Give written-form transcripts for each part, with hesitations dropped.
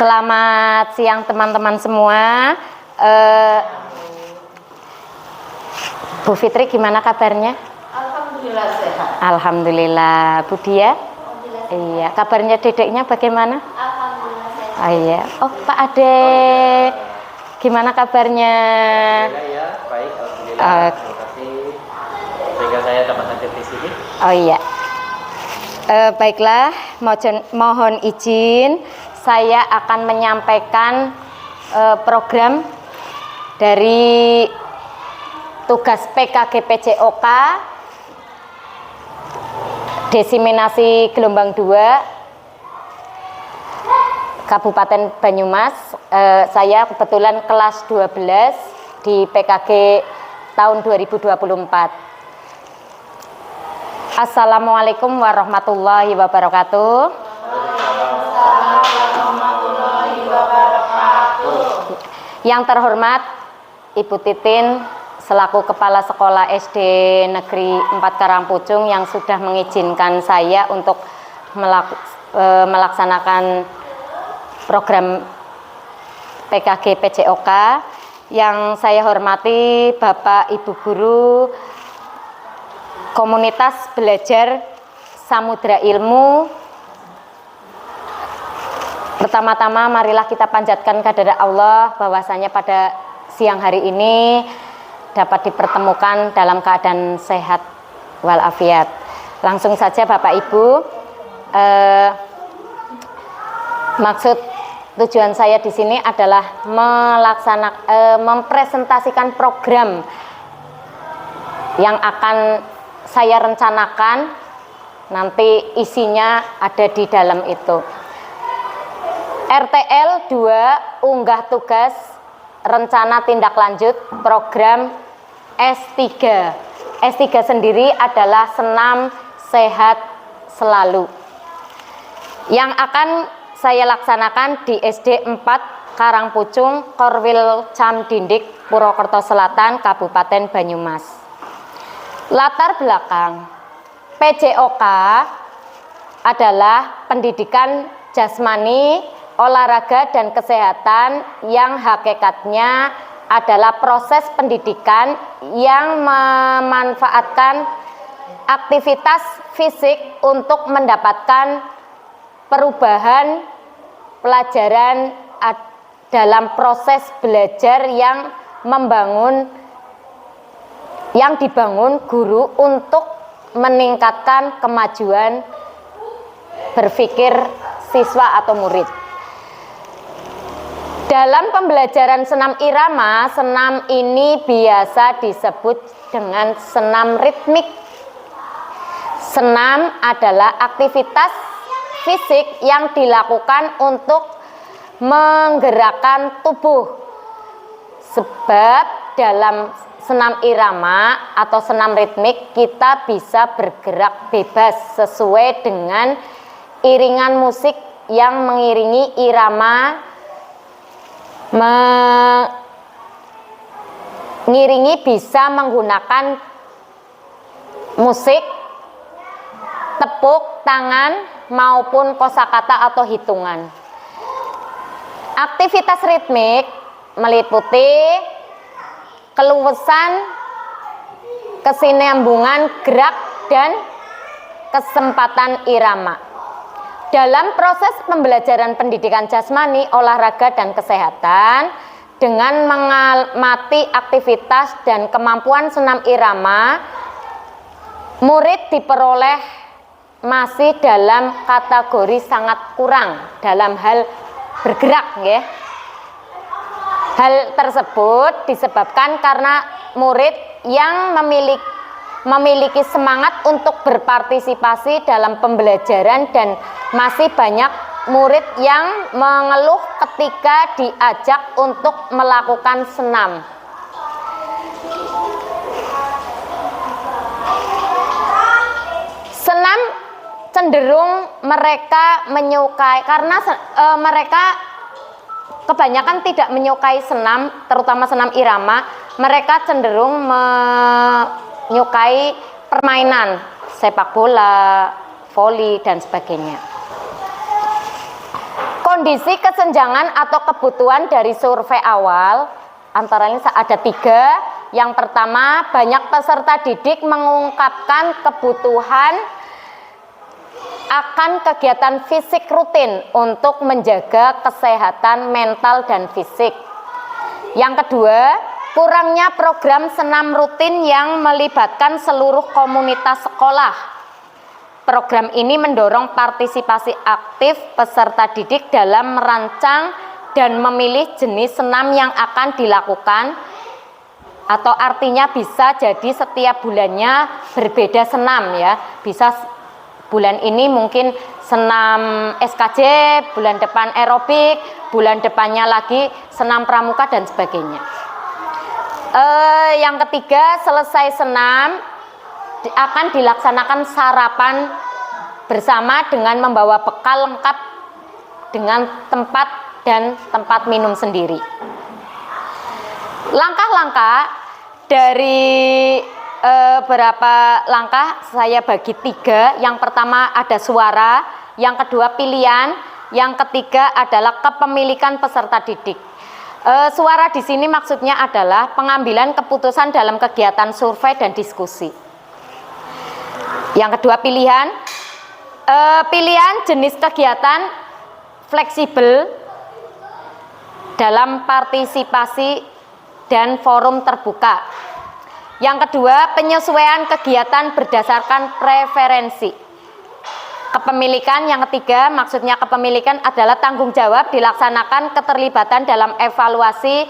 Selamat siang teman-teman semua. Bu Fitri gimana kabarnya? Alhamdulillah sehat. Alhamdulillah. Bu Dia? Iya. Kabarnya dedeknya bagaimana? Alhamdulillah sehat. Oh iya. Oh Pak Ade, gimana kabarnya? Alhamdulillah ya, baik. Alhamdulillah. Terima kasih. Sehingga saya dapat hadir di sini. Oh iya. Baiklah, mohon izin saya akan menyampaikan program dari tugas PKG PCOK Desiminasi Gelombang 2 Kabupaten Banyumas. Saya kebetulan kelas 12 di PKG tahun 2024. Assalamualaikum warahmatullahi wabarakatuh. Yang terhormat Ibu Titin selaku Kepala Sekolah SD Negeri 4 Karangpucung yang sudah mengizinkan saya untuk melaksanakan program PKG PCOK. Yang saya hormati Bapak Ibu Guru Komunitas Belajar Samudra Ilmu. Pertama-tama marilah kita panjatkan kehadirat Allah bahwasanya pada siang hari ini dapat dipertemukan dalam keadaan sehat walafiat. Langsung saja Bapak Ibu, maksud tujuan saya di sini adalah mempresentasikan program yang akan saya rencanakan, nanti isinya ada di dalam itu. RTL 2 unggah tugas rencana tindak lanjut program S3. S3 sendiri adalah senam sehat selalu, yang akan saya laksanakan di SD 4 Karangpucung, Korwil Camdindik, Purwokerto Selatan, Kabupaten Banyumas. Latar belakang PCOK adalah pendidikan jasmani, olahraga dan kesehatan yang hakikatnya adalah proses pendidikan yang memanfaatkan aktivitas fisik untuk mendapatkan perubahan pelajaran dalam proses belajar yang dibangun guru untuk meningkatkan kemajuan berpikir siswa atau murid. Dalam pembelajaran senam irama, senam ini biasa disebut dengan senam ritmik. Senam adalah aktivitas fisik yang dilakukan untuk menggerakkan tubuh. Sebab dalam senam irama atau senam ritmik kita bisa bergerak bebas sesuai dengan iringan musik yang mengiringi irama, mengiringi bisa menggunakan musik, tepuk tangan maupun kosakata atau hitungan. Aktivitas ritmik meliputi keluasan, kesinambungan gerak dan kesempatan irama. Dalam proses pembelajaran pendidikan jasmani, olahraga dan kesehatan, dengan mengamati aktivitas dan kemampuan senam irama, murid diperoleh masih dalam kategori sangat kurang dalam hal bergerak, ya. Hal tersebut disebabkan karena murid yang memiliki semangat untuk berpartisipasi dalam pembelajaran dan masih banyak murid yang mengeluh ketika diajak untuk melakukan senam. Senam cenderung mereka menyukai karena mereka kebanyakan tidak menyukai senam, terutama senam irama. Mereka cenderung menyukai permainan sepak bola, voli dan sebagainya. Kondisi kesenjangan atau kebutuhan dari survei awal antara lain ada 3. Yang pertama, banyak peserta didik mengungkapkan kebutuhan akan kegiatan fisik rutin untuk menjaga kesehatan mental dan fisik. Yang kedua, kurangnya program senam rutin yang melibatkan seluruh komunitas sekolah. Program ini mendorong partisipasi aktif peserta didik dalam merancang dan memilih jenis senam yang akan dilakukan, atau artinya bisa jadi setiap bulannya berbeda senam ya. Bisa bulan ini mungkin senam SKJ, bulan depan aerobik, bulan depannya lagi senam pramuka dan sebagainya. Yang ketiga, selesai senam akan dilaksanakan sarapan bersama dengan membawa bekal lengkap dengan tempat dan tempat minum sendiri. Langkah-langkah dari berapa langkah saya bagi 3. Yang pertama ada suara, yang kedua pilihan, yang ketiga adalah kepemilikan peserta didik. Suara di sini maksudnya adalah pengambilan keputusan dalam kegiatan survei dan diskusi. Yang kedua pilihan, pilihan jenis kegiatan fleksibel dalam partisipasi dan forum terbuka. Yang kedua, penyesuaian kegiatan berdasarkan preferensi. Kepemilikan, yang ketiga, maksudnya kepemilikan adalah tanggung jawab dilaksanakan keterlibatan dalam evaluasi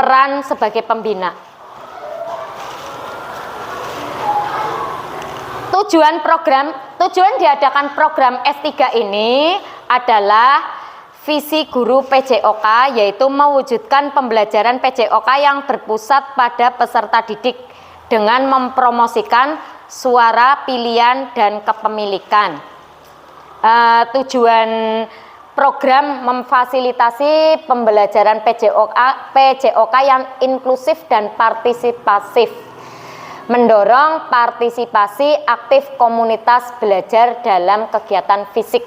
peran sebagai pembina. Tujuan diadakan program S3 ini adalah visi guru PJOK, yaitu mewujudkan pembelajaran PJOK yang berpusat pada peserta didik dengan mempromosikan suara, pilihan, dan kepemilikan. Tujuan program memfasilitasi pembelajaran PJOK yang inklusif dan partisipasif, mendorong partisipasi aktif komunitas belajar dalam kegiatan fisik.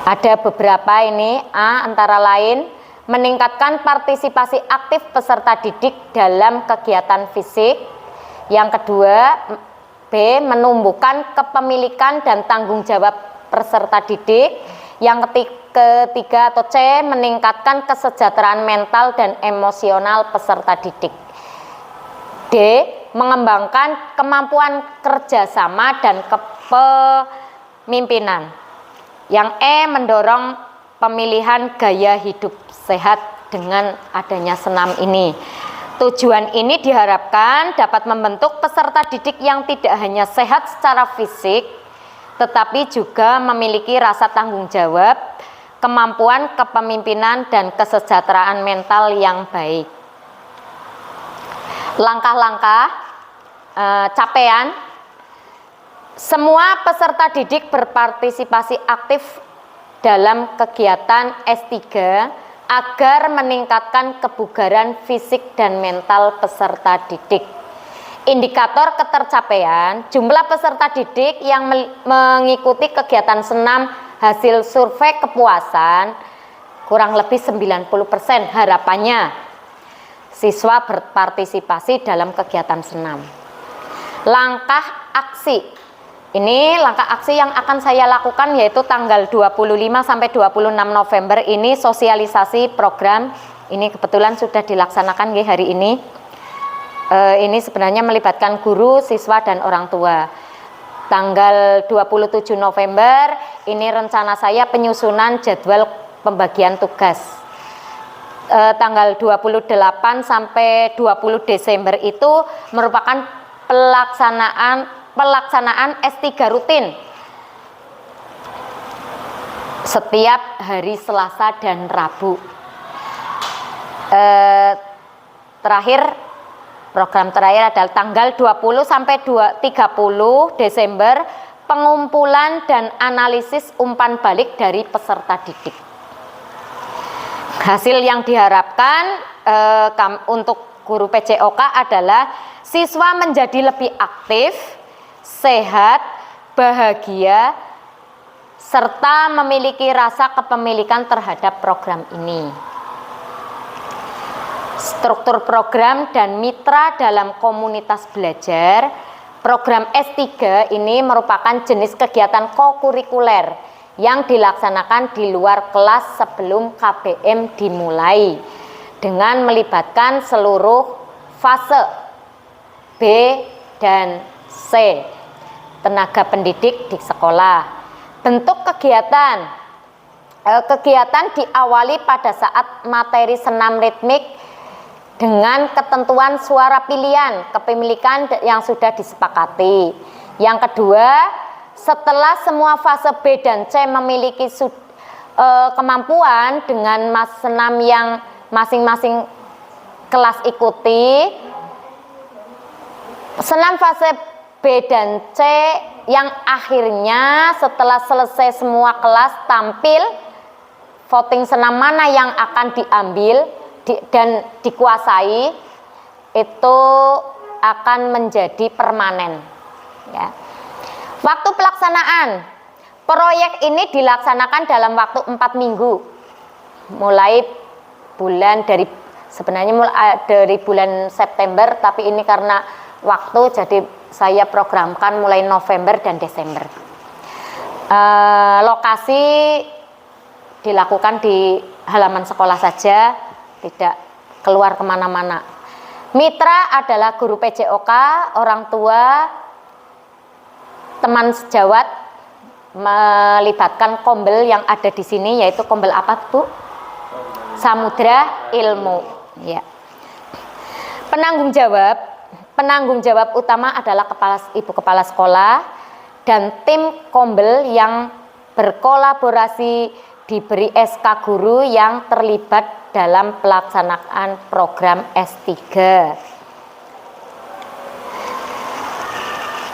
Ada beberapa ini, antara lain meningkatkan partisipasi aktif peserta didik dalam kegiatan fisik. Yang kedua, B, menumbuhkan kepemilikan dan tanggung jawab peserta didik. Yang ketiga atau C, meningkatkan kesejahteraan mental dan emosional peserta didik. D, mengembangkan kemampuan kerjasama dan kepemimpinan. Yang E, mendorong pemilihan gaya hidup sehat dengan adanya senam ini. Tujuan ini diharapkan dapat membentuk peserta didik yang tidak hanya sehat secara fisik, tetapi juga memiliki rasa tanggung jawab, kemampuan kepemimpinan, dan kesejahteraan mental yang baik. Langkah-langkah capaian. Semua peserta didik berpartisipasi aktif dalam kegiatan S3 agar meningkatkan kebugaran fisik dan mental peserta didik. Indikator ketercapaian, jumlah peserta didik yang mengikuti kegiatan senam hasil survei kepuasan kurang lebih 90% harapannya siswa berpartisipasi dalam kegiatan senam. Langkah aksi. Ini langkah aksi yang akan saya lakukan yaitu tanggal 25 sampai 26 November ini sosialisasi program. Ini kebetulan sudah dilaksanakan hari ini. Ini sebenarnya melibatkan guru, siswa, dan orang tua. Tanggal 27 November ini rencana saya penyusunan jadwal pembagian tugas. Tanggal 28 sampai 20 Desember itu merupakan pelaksanaan S3 rutin setiap hari Selasa dan Rabu. Program terakhir adalah tanggal 20 sampai 30 Desember pengumpulan dan analisis umpan balik dari peserta didik. Hasil yang diharapkan untuk guru PJOK adalah siswa menjadi lebih aktif, sehat, bahagia, serta memiliki rasa kepemilikan terhadap program ini. Struktur program dan mitra dalam komunitas belajar. Program S3 ini merupakan jenis kegiatan kokurikuler yang dilaksanakan di luar kelas sebelum KBM dimulai dengan melibatkan seluruh fase B dan C tenaga pendidik di sekolah. Bentuk kegiatan diawali pada saat materi senam ritmik dengan ketentuan suara pilihan kepemilikan yang sudah disepakati. Yang kedua, setelah semua fase B dan C memiliki kemampuan dengan senam yang masing-masing kelas ikuti, senam fase B dan C yang akhirnya setelah selesai semua kelas tampil voting senam mana yang akan diambil dan dikuasai itu akan menjadi permanen ya. Waktu pelaksanaan proyek ini dilaksanakan dalam waktu 4 minggu mulai dari bulan September, tapi ini karena waktu jadi saya programkan mulai November dan Desember. Lokasi dilakukan di halaman sekolah saja, tidak keluar kemana-mana. Mitra adalah guru PJOK, orang tua, teman sejawat, melibatkan kombel yang ada di sini, yaitu kombel apa, Bu? Samudra Ilmu. Ya. Penanggung jawab utama adalah ibu kepala sekolah dan tim kombel yang berkolaborasi diberi SK guru yang terlibat dalam pelaksanaan program S3.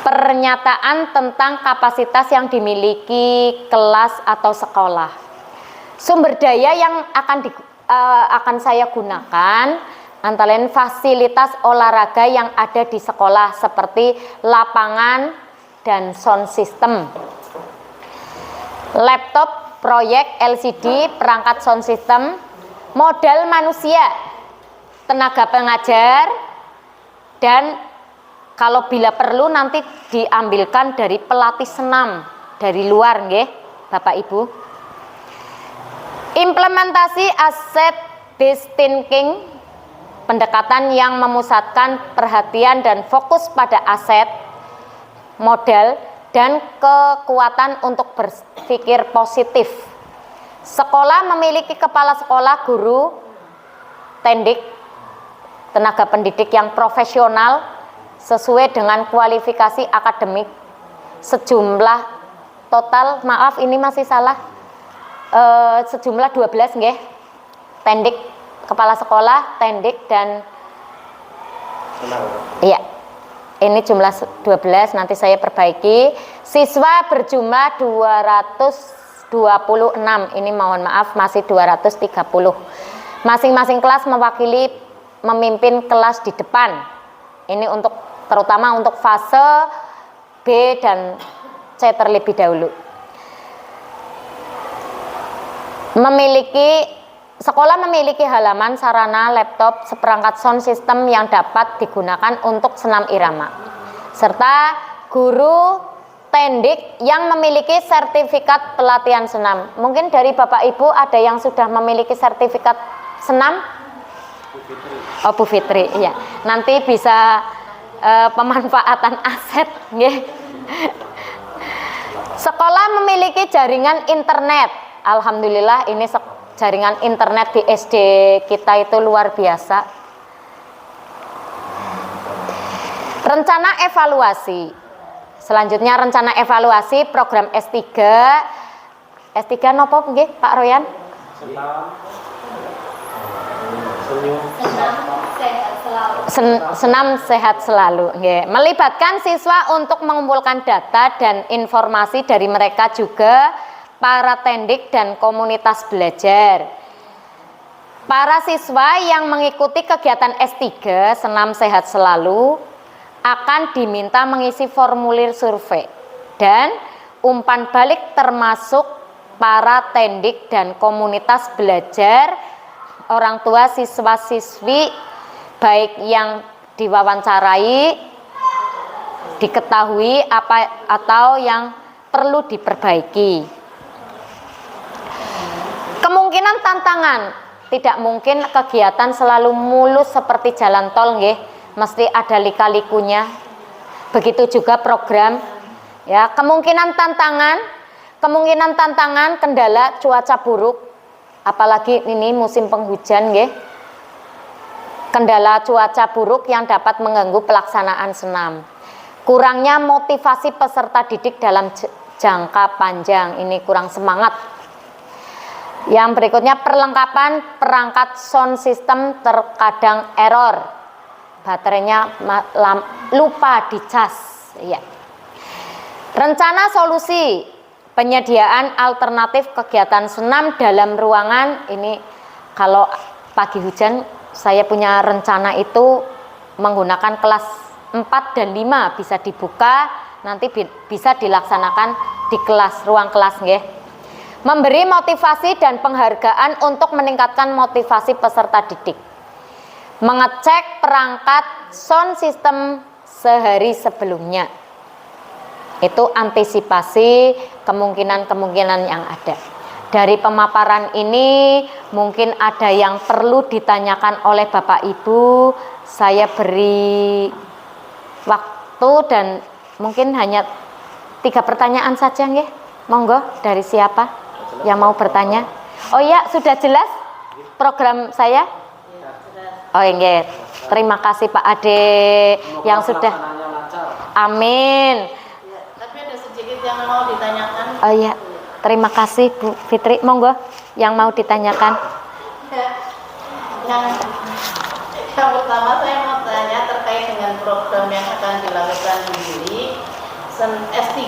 Pernyataan tentang kapasitas yang dimiliki kelas atau sekolah. Sumber daya yang akan saya gunakan antara lain fasilitas olahraga yang ada di sekolah seperti lapangan dan sound system, laptop, proyek LCD, perangkat sound system, modal manusia, tenaga pengajar, dan kalau bila perlu nanti diambilkan dari pelatih senam dari luar, nggih, Bapak Ibu. Implementasi asset based thinking, pendekatan yang memusatkan perhatian dan fokus pada aset, modal, dan kekuatan untuk berpikir positif. Sekolah memiliki kepala sekolah, guru, tendik, tenaga pendidik yang profesional sesuai dengan kualifikasi akademik. Sejumlah total, maaf ini masih salah, sejumlah 12 nggih. Tendik, kepala sekolah, tendik dan iya. Ini jumlah 12, nanti saya perbaiki. Siswa berjumlah 226. Ini mohon maaf masih 230. Masing-masing kelas memimpin kelas di depan. Ini terutama untuk fase B dan C terlebih dahulu. Sekolah memiliki halaman, sarana, laptop, seperangkat sound system yang dapat digunakan untuk senam irama, serta guru tendik yang memiliki sertifikat pelatihan senam. Mungkin dari Bapak Ibu ada yang sudah memiliki sertifikat senam? Oh, Bu Fitri, iya. Nanti bisa pemanfaatan aset, nggih. Sekolah memiliki jaringan internet. Alhamdulillah ini jaringan internet di SD kita itu luar biasa. Rencana evaluasi. Selanjutnya rencana evaluasi program S3. S3 nopo nggih, Pak Royan? Senam sehat selalu. Nggih. Melibatkan siswa untuk mengumpulkan data dan informasi dari mereka juga, para tendik dan komunitas belajar. Para siswa yang mengikuti kegiatan S3 Senam Sehat Selalu akan diminta mengisi formulir survei dan umpan balik termasuk para tendik dan komunitas belajar, orang tua siswa-siswi baik yang diwawancarai, diketahui apa atau yang perlu diperbaiki. Kemungkinan tantangan, tidak mungkin kegiatan selalu mulus seperti jalan tol nggih, mesti ada lika-likunya. Begitu juga program. Ya, kemungkinan tantangan, kendala cuaca buruk, apalagi ini musim penghujan nggih. Kendala cuaca buruk yang dapat mengganggu pelaksanaan senam. Kurangnya motivasi peserta didik dalam jangka panjang, ini kurang semangat. Yang berikutnya perlengkapan perangkat sound system terkadang error, baterainya lupa dicas. Ya. Rencana solusi penyediaan alternatif kegiatan senam dalam ruangan, ini kalau pagi hujan saya punya rencana itu menggunakan kelas 4 dan 5 bisa dibuka, nanti bisa dilaksanakan di kelas, ruang kelas nggih. Memberi motivasi dan penghargaan untuk meningkatkan motivasi peserta didik. Mengecek perangkat sound system sehari sebelumnya. Itu antisipasi kemungkinan-kemungkinan yang ada. Dari pemaparan ini mungkin ada yang perlu ditanyakan oleh Bapak Ibu. Saya beri waktu dan mungkin hanya 3 pertanyaan saja nggih. Monggo, dari siapa yang mau bertanya? Oh ya, sudah jelas program saya? Oh nggih. Terima kasih Pak Ade yang sudah. Amin. Ya, tapi ada sedikit yang mau ditanyakan. Oh iya. Terima kasih Bu Fitri. Monggo yang mau ditanyakan. Yang pertama saya mau tanya terkait dengan program yang akan dilakukan di S3,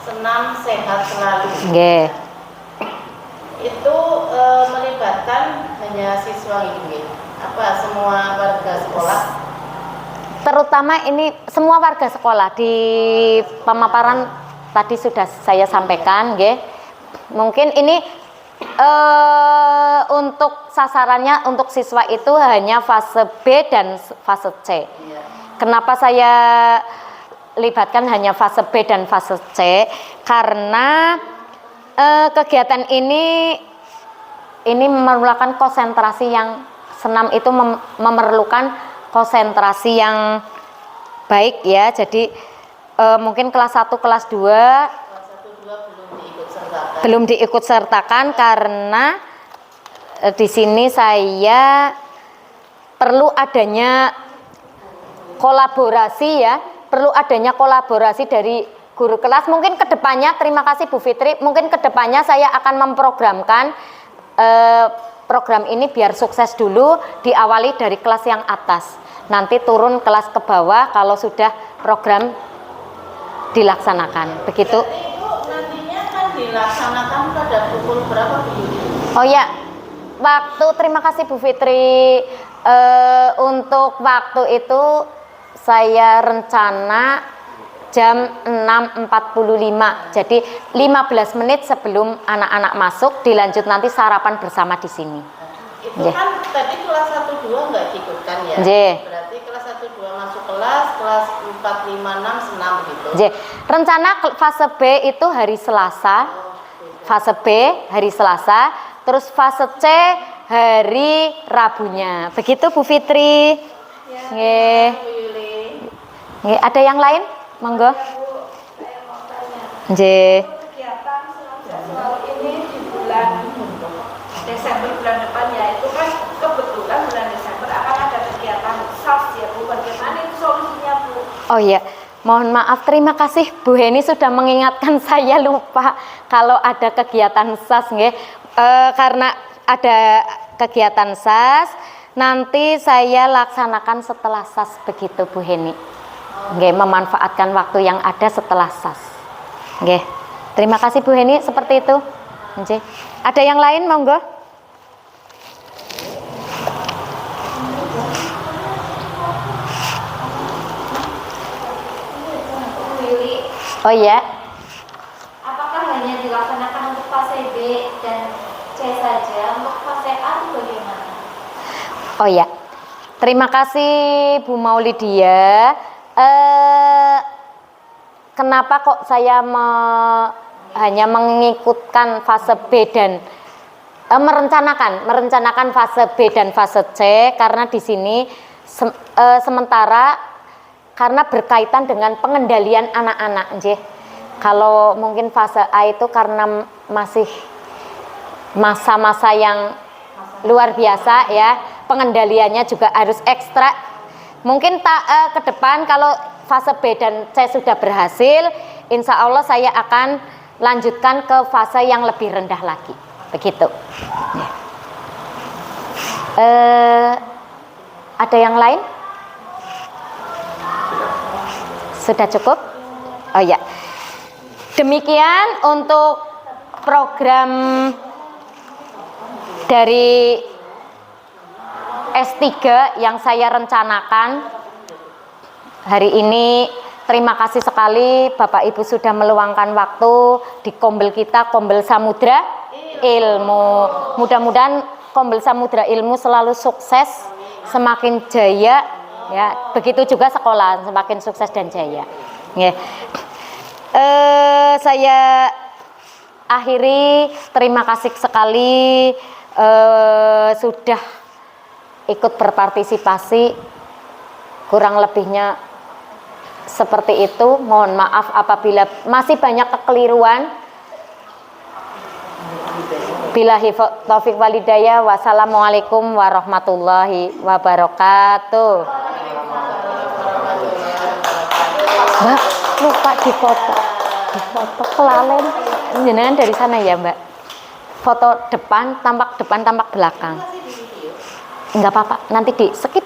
Senam Sehat Selalu. Nggih. Itu melibatkan hanya siswa ini, apa semua warga sekolah? Terutama ini semua warga sekolah. Di pemaparan tadi sudah saya sampaikan, nggih. Mungkin ini untuk sasarannya untuk siswa itu hanya fase B dan fase C. Kenapa saya libatkan hanya fase B dan fase C? Karena kegiatan ini memerlukan konsentrasi yang senam itu memerlukan konsentrasi yang baik ya. Jadi mungkin kelas 1, kelas 2 belum diikut sertakan karena di sini saya perlu adanya kolaborasi ya, perlu adanya kolaborasi dari guru kelas. Mungkin kedepannya, terima kasih Bu Fitri, mungkin kedepannya saya akan memprogramkan program ini biar sukses dulu, diawali dari kelas yang atas, nanti turun kelas ke bawah kalau sudah program dilaksanakan. Begitu. Berarti itu nantinya kan dilaksanakan pada pukul berapa Bu? Oh ya, terima kasih Bu Fitri. Untuk waktu itu saya rencana jam 6.45, jadi 15 menit sebelum anak-anak masuk, dilanjut nanti sarapan bersama di sini. Itu kan tadi kelas 1, 2 nggak diikutkan ya? Berarti kelas 1, 2 masuk kelas 4, 5, 6 senam gitu. Rencana fase B itu hari Selasa, fase B hari Selasa, terus fase C hari Rabunya. Begitu Bu Fitri. Ya, nggih. Ada yang lain? Monggo. Nggih. Kegiatan selalu ini di bulan Desember bulan depan ya, itu kan kebetulan bulan Desember akan ada kegiatan SAS ya Bu. Bagaimana itu solusinya Bu? Oh iya, mohon maaf, terima kasih Bu Heni sudah mengingatkan saya, lupa kalau ada kegiatan SAS nggih. Karena ada kegiatan SAS, nanti saya laksanakan setelah SAS begitu Bu Heni. Nggih, memanfaatkan waktu yang ada setelah SAS. Nggih. Terima kasih Bu Heni, seperti itu. Nggih. Ada yang lain monggo? Oh iya. dilaksanakan untuk fase B dan C saja, untuk fase A itu bagaimana? Oh ya, terima kasih Bu Maulidia. Kenapa kok saya hanya mengikutkan fase B dan merencanakan fase B dan fase C, karena di sini sementara karena berkaitan dengan pengendalian anak-anak, nggih. Kalau mungkin fase A itu karena masih masa-masa yang luar biasa ya, pengendaliannya juga harus ekstra. Mungkin ke depan kalau fase B dan C sudah berhasil, insya Allah saya akan lanjutkan ke fase yang lebih rendah lagi, begitu. Ada yang lain? Sudah cukup? Oh ya. Demikian untuk program dari S3 yang saya rencanakan hari ini. Terima kasih sekali Bapak Ibu sudah meluangkan waktu di Kombel kita, Kombel Samudra Ilmu. Mudah-mudahan Kombel Samudra Ilmu selalu sukses, semakin jaya ya. Begitu juga sekolah semakin sukses dan jaya. Yeah. Saya akhiri, terima kasih sekali sudah ikut berpartisipasi. Kurang lebihnya seperti itu. Mohon maaf apabila masih banyak kekeliruan. Billahi taufik walhidayah. Wassalamualaikum warahmatullahi wabarakatuh. Mbak, lupa difoto kelalen. Jenengan dari sana ya Mbak. Foto depan tampak belakang. Enggak apa-apa, nanti di skip.